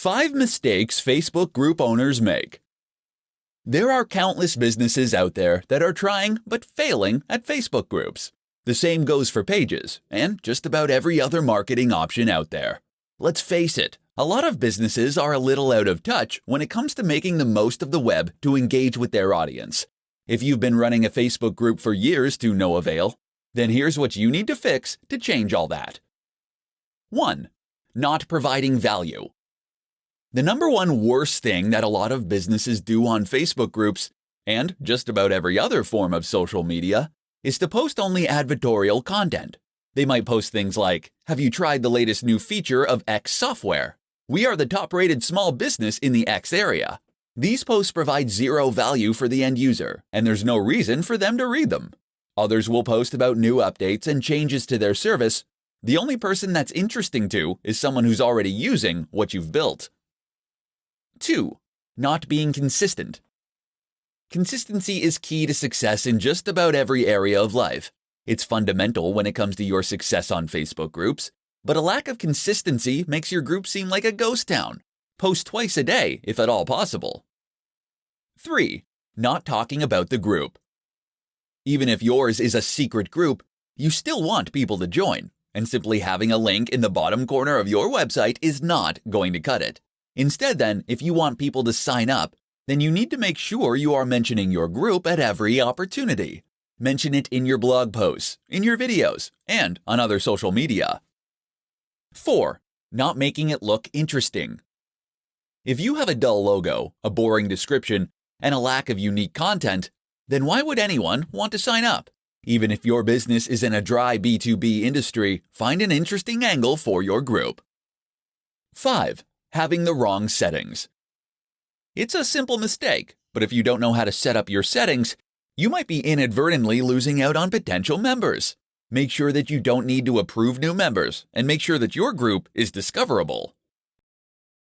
5 mistakes Facebook group owners make. There are countless businesses out there that are trying but failing at Facebook groups. The same goes for pages and just about every other marketing option out there. Let's face it, a lot of businesses are a little out of touch when it comes to making the most of the web to engage with their audience. If you've been running a Facebook group for years to no avail, then here's what you need to fix to change all that. 1. Not providing value. The number one worst thing that a lot of businesses do on Facebook groups, and just about every other form of social media, is to post only advertorial content. They might post things like, "Have you tried the latest new feature of X software? We are the top-rated small business in the X area." These posts provide zero value for the end user, and there's no reason for them to read them. Others will post about new updates and changes to their service. The only person that's interesting to is someone who's already using what you've built. 2. Not being consistent. Consistency is key to success in just about every area of life. It's fundamental when it comes to your success on Facebook groups, but a lack of consistency makes your group seem like a ghost town. Post twice a day, if at all possible. 3. Not talking about the group. Even if yours is a secret group, you still want people to join, and simply having a link in the bottom corner of your website is not going to cut it. Instead then, if you want people to sign up, then you need to make sure you are mentioning your group at every opportunity. Mention it in your blog posts, in your videos, and on other social media. 4. Not making it look interesting. If you have a dull logo, a boring description, and a lack of unique content, then why would anyone want to sign up? Even if your business is in a dry B2B industry, find an interesting angle for your group. 5. Having the wrong settings. It's a simple mistake, but if you don't know how to set up your settings, you might be inadvertently losing out on potential members. Make sure that you don't need to approve new members, and make sure that your group is discoverable.